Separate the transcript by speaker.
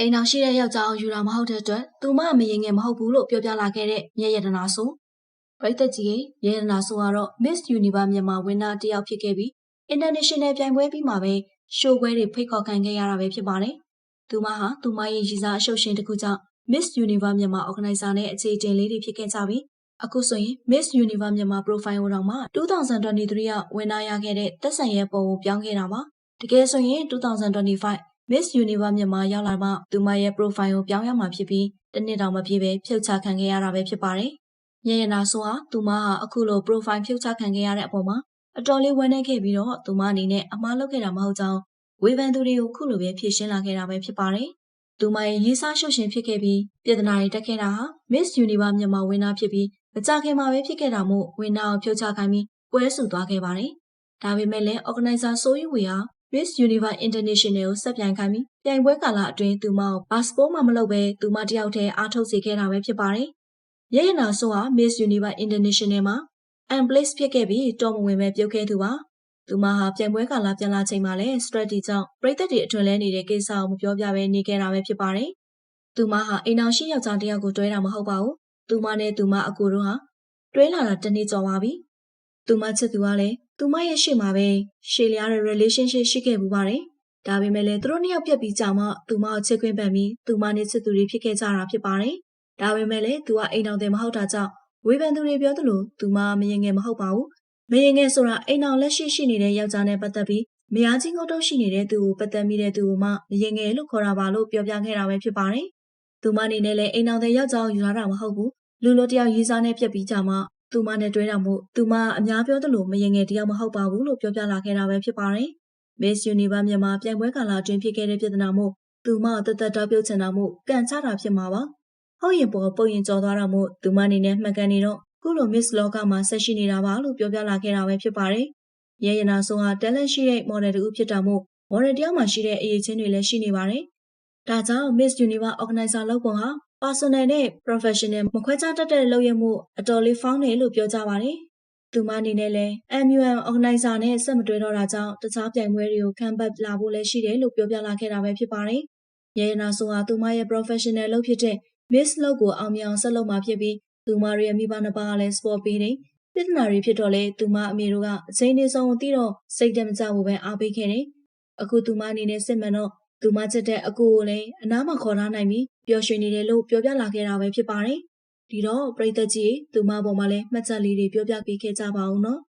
Speaker 1: အိမ်တော်ရှိတဲ့ယောက်ျားအောင်ယူတာမဟုတ်တဲ့အတွက်သူမမရင်ငယ်မဟုတ်ဘူးလို့ပြောပြလာခဲ့တဲ့မြဲရတနာဆိုပရိသတ်ကြီးရဲ့ရတနာဆိုကတော့ Miss Universe မြန်မာဝင်းနာတစ်ယောက်ဖြစ်ခဲ့ပြီး International ပြိုင်ပွဲပြီးမှပဲရှိုးပွဲတွေဖိတ်ခေါ်ခံခဲ့ရတာပဲဖြစ်ပါတယ်။သူမဟာသူမရဲ့ရည်စားအရှုပ်ရှင်တစ်ခုကြောင့် Miss Universe မြန်မာ organizer နဲ့အခြေအတင်လေးတွေဖြစ်ခဲ့ကြပြီးအခုဆိုရင် Miss Universe မြန်မာ profile ကိုတော့မှ2023ကဝင်းနာရခဲ့တဲ့တက်ဆန်ရဲ့ပုံကိုပြောင်းခဲ့တာပါ။တကယ်ဆိုရင်2025 Miss Universe မြန်မာရောက်လာမှသူမရဲ့ profile ကိုပြောင်းရမှာဖြစ်ပြီးတစ်နှစ်တောင်မပြည့်ပဲဖြုတ်ချခံခဲ့ရတာပဲဖြစ်ပါတယ်။ညရနာဆိုဟာသူမဟာအခုလို profile ဖြုတ်ချခံခဲ့ရတဲ့အပေါ်မှာအတော်လေးဝမ်းနည်းခဲ့ပြီးတော့သူမအနေနဲ့အမှားလုပ်ခဲ့တာမဟုတ်ကြောင်းဝေဖန်သူတွေကိုခုလိုပဲဖြေရှင်းလာခဲ့တာပဲဖြစ်ပါတယ်။သူမရဲ့ရေးစားရှုပ်ရှင်ဖြစ်ခဲ့ပြီးပြည်ထနာတွေတက်ခဲ့တာဟာ Miss Universe မြန်မာဝင်းနာဖြစ်ပြီးမကြခင်မှာပဲဖြစ်ခဲ့တာမို့ဝင်းနာကိုဖြုတ်ချခိုင်းပြီးပွဲဆူသွားခဲ့ပါတယ်။ဒါပေမဲ့လည်း organizer ဆိုရီဝေဟာMiss Universe International ကိုဆက်ပြိုင်ခိုင်းပြီးပြိုင်ပွဲကာလအတွင်းသူမကိုဘာစပိုးမှမလုပ်ဘဲသူမတယောက်တည်းအားထုတ်စေခဲ့တာပဲဖြစ်ပါတယ်။ရရနာဆိုဟာ Miss Universe International မှာ unplace ဖြစ်ခဲ့ပြီးတော်မဝင်ပဲပြုတ်ခဲ့သူပါ။သူမဟာပြိုင်ပွဲကာလပြန်လာချိန်မှာလည်း strategy ကြောင့်ပရိသတ်တွေအတွင်လဲနေတဲ့ကိစ္စကိုမပြောပြဘဲနေခဲ့တာပဲဖြစ်ပါတယ်။သူမဟာအိမ်အောင်ရှိယောက်ျားတယောက်ကိုတွဲတာမဟုတ်ပါဘူး။သူမနဲ့သူမအကူတို့ဟာတွဲလာတာတစ်နှစ်ကျော်ပါပြီ။သူမချစ်သူကလည်းသူမရဲ့ရှေ့မှာပဲရှေ့လျားတဲ့ relationship ရှိခဲ့မှုပါတယ်။ဒါပေမဲ့လည်းသူတို့နှစ်ယောက်ပြက်ပြီးကြောင်မှသူမကိုချစ်ခွင့်ပန်ပြီးသူမနဲ့ချစ်သူတွေဖြစ်ခဲ့ကြတာဖြစ်ပါတယ်။ဒါပေမဲ့လည်းသူကအိမ်တော်တယ်မဟုတ်တာကြောင့်ဝေဖန်သူတွေပြောသလိုသူမမရင်ငယ်မဟုတ်ပါဘူး။မရင်ငယ်ဆိုတာအိမ်တော်လက်ရှိရှိနေတဲ့ယောက်ျားနဲ့ပတ်သက်ပြီးမယားချင်းငုတ်တုတ်ရှိနေတဲ့သူကိုပတ်သက်မိတဲ့သူကိုမှမရင်ငယ်လို့ခေါ်တာပါလို့ပြောပြခဲ့တာပဲဖြစ်ပါတယ်။သူမအနေနဲ့လည်းအိမ်တော်တယ်ယောက်ျားကိုယူလာတာမဟုတ်ဘူး။လူလိုတယောက်ရေးစားနဲ့ပြက်ပြီးကြောင်မှသူမနဲ့တွဲတာမို့သူမအများပြောသလိုမရင်ငယ်တယောက်မဟုတ်ပါဘူးလို့ပြောပြလာခဲ့တာပဲဖြစ်ပါတယ်။ Miss Universe မြန်မာပြိုင်ပွဲကာလအတွင်းဖြစ်ခဲ့တဲ့ပြဿနာမို့သူမတသက်တောက်ပြုတ်ချင်တာမို့ကန်ချတာဖြစ်မှာပါ။ဟုတ်ရင်ပေါ်ပုံရင်ကြော်သွားတာမို့သူမအနေနဲ့မှန်ကန်နေတော့ခုလို Miss လောကမှာဆက်ရှိနေတာပါလို့ပြောပြလာခဲ့တာပဲဖြစ်ပါတယ်။ရရနာဆိုဟာ talent ရှိတဲ့ model တူဖြစ်တာမို့ model တယောက်မှရှိတဲ့အရေးချင်းတွေလည်းရှိနေပါတယ်။ဒါကြောင့် Miss Universe organizer လုပ်ပုံဟာ personal နဲ့ professional မခွဲခြားတတ်တဲ့လုပ်ရမှုအတော်လေးဖောင်းတယ်လို့ပြောကြပါတယ်။သူမအနေနဲ့လည်း MUM organizer နဲ့ဆက်မတွဲတော့တာကြောင့်တခြားပြိုင်ပွဲတွေကိုခံပတ်လာဖို့လည်းရှိတယ်လို့ပြောပြလာခဲ့တာပဲဖြစ်ပါတယ်။ရရနာဆိုဟာသူမရဲ့ professional လုပ်ဖြစ်တဲ့ Miss လုပ်ကိုအောင်မြင်အောင်ဆက်လုပ်မှာဖြစ်ပြီးသူမရဲ့မိဘနှစ်ပါးကလည်း support ပေးတယ်။ပြဿနာတွေဖြစ်တော့လေသူမအမေတို့ကအချိန်နေဆုံးသိတော့စိတ်တမကြဘူးပဲအားပေးခဲ့တယ်။အခုသူမအနေနဲ့စစ်မှန်တော့သူမချစ်တဲ့အကူကိုလည်းအနားမှာခေါ်ထားနိုင်ပြီးပျော်ရွှင်နေတယ်လို့ပြောပြလာခဲ့တာပဲဖြစ်ပါတယ်။ဒီတော့ပရိသတ်ကြီးသူမပေါ်မှာလည်းမှတ်ချက်လေးတွေပြောပြပေးခဲ့ကြပါဦးနော်။